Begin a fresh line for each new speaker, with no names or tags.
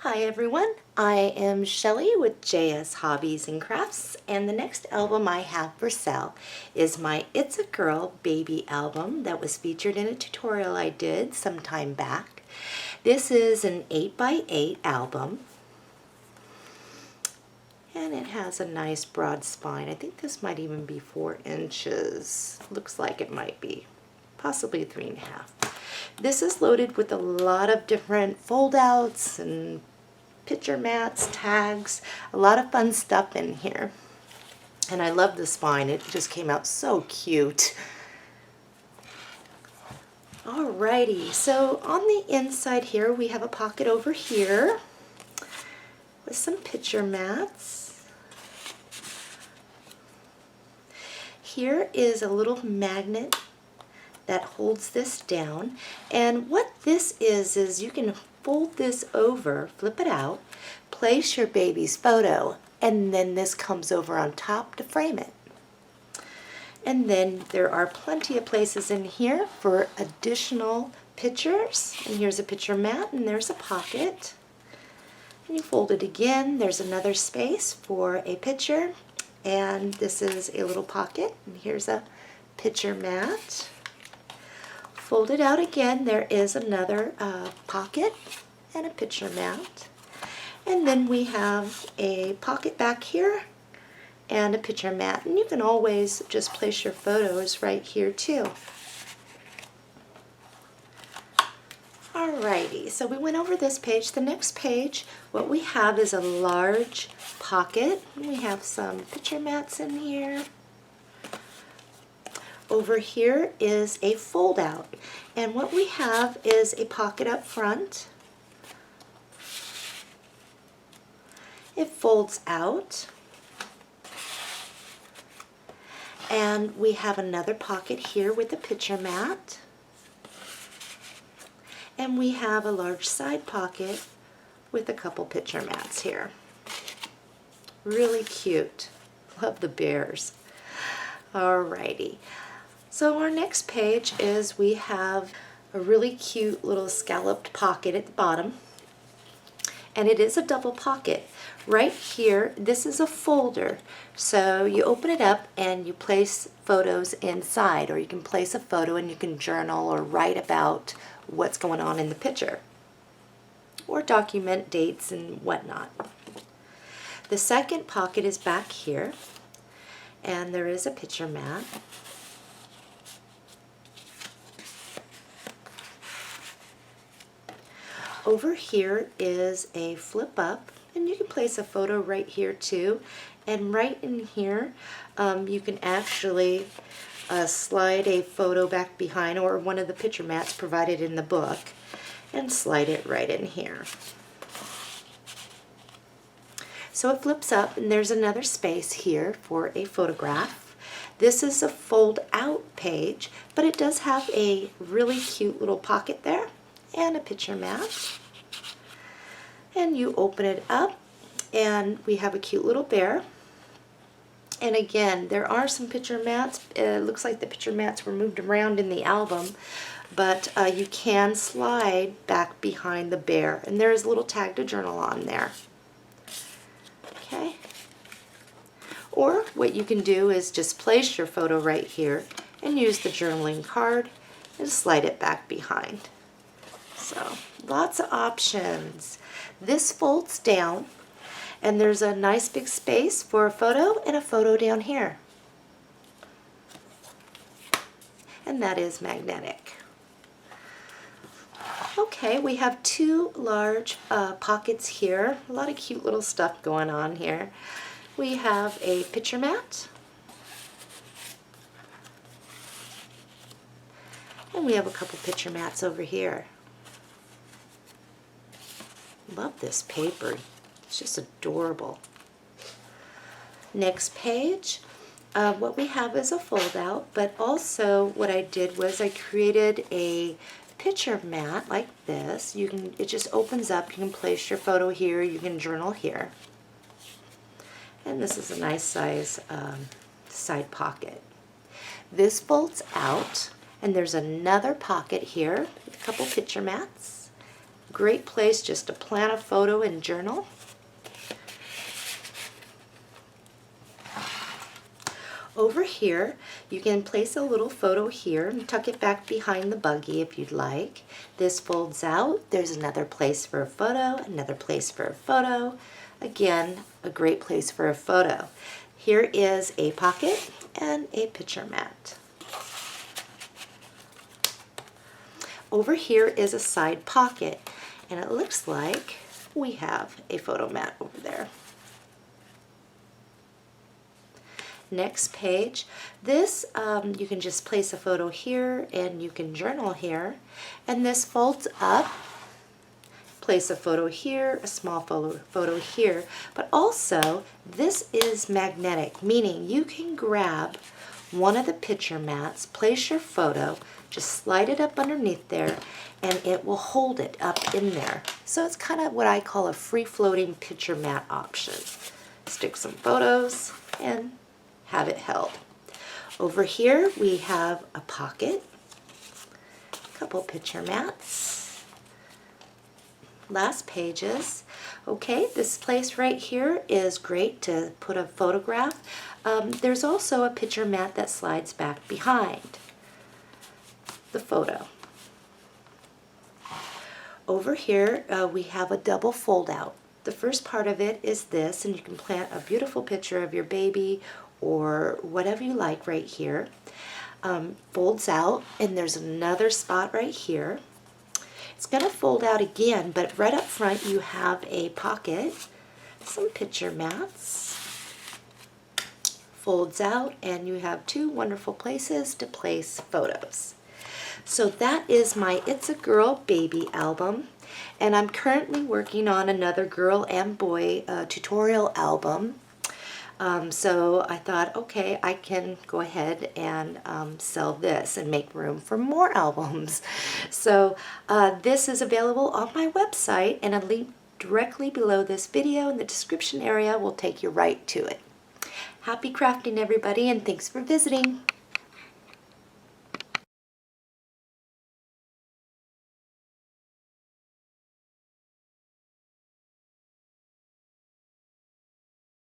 Hi everyone, I am Shellie with JS Hobbies and Crafts, and the next album I have for sale is my It's a Girl Baby album that was featured in a tutorial I did some time back. This is an 8x8 album, and it has a nice broad spine. I think this might even be 4 inches. Looks like it might be, possibly 3.5. This is loaded with a lot of different fold-outs and picture mats, tags, a lot of fun stuff in here. And I love the spine. It just came out so cute. Alrighty, so on the inside here we have a pocket over here with some picture mats. Here is a little magnet that holds this down, and what this is you can fold this over, flip it out, place your baby's photo, and then this comes over on top to frame it. And then there are plenty of places in here for additional pictures. And here's a picture mat, and there's a pocket. And you fold it again, there's another space for a picture, and this is a little pocket, and here's a picture mat. Fold it out again, there is another pocket and a picture mat. And then we have a pocket back here and a picture mat. And you can always just place your photos right here too. Alrighty, so we went over this page. The next page, what we have is a large pocket. We have some picture mats in here. Over here is a fold out, and what we have is a pocket up front. It folds out, and we have another pocket here with a picture mat, and we have a large side pocket with a couple picture mats here. Really cute. Love the bears. Alrighty. So our next page is we have a really cute little scalloped pocket at the bottom, and it is a double pocket. Right here, this is a folder, so you open it up and you place photos inside, or you can place a photo and you can journal or write about what's going on in the picture, or document dates and whatnot. The second pocket is back here, and there is a picture mat. Over here is a flip up, and you can place a photo right here too. And right in here, you can actually slide a photo back behind, or one of the picture mats provided in the book, and slide it right in here. So it flips up, and there's another space here for a photograph. This is a fold out page, but it does have a really cute little pocket there and a picture mat. And you open it up, and we have a cute little bear. And again, there are some picture mats. It looks like the picture mats were moved around in the album, but you can slide back behind the bear, and there is a little tag to journal on there. Okay. Or what you can do is just place your photo right here and use the journaling card and slide it back behind. So lots of options. This folds down, and there's a nice big space for a photo and a photo down here. And that is magnetic. Okay, we have two large pockets here. A lot of cute little stuff going on here. We have a picture mat, and we have a couple picture mats over here. Love this paper. It's just adorable. Next page, what we have is a fold out, but also what I did was I created a picture mat like this. It just opens up. You can place your photo here. You can journal here. And this is a nice size side pocket. This folds out, and there's another pocket here with a couple picture mats. Great place just to plan a photo and journal. Over here, you can place a little photo here and tuck it back behind the buggy if you'd like. This folds out. There's another place for a photo, another place for a photo. Again, a great place for a photo. Here is a pocket and a picture mat. Over here is a side pocket, and it looks like we have a photo mat over there. Next page, this you can just place a photo here and you can journal here, and this folds up. Place a photo here, a small photo here, but also this is magnetic, meaning you can grab one of the picture mats, place your photo, just slide it up underneath there, and it will hold it up in there. So it's kind of what I call a free-floating picture mat option. Stick some photos and have it held. Over here we have a pocket, a couple picture mats, last pages. Okay, this place right here is great to put a photograph. There's also a picture mat that slides back behind the photo. Over here we have a double fold out. The first part of it is this, and you can plant a beautiful picture of your baby or whatever you like right here. Folds out, and there's another spot right here. It's going to fold out again, but right up front you have a pocket, some picture mats. Folds out, and you have two wonderful places to place photos. So that is my It's a Girl Baby album, and I'm currently working on another girl and boy tutorial album. So I thought, okay, I can go ahead and sell this and make room for more albums. So this is available on my website, and a link directly below this video in the description area will take you right to it. Happy crafting, everybody, and thanks for visiting.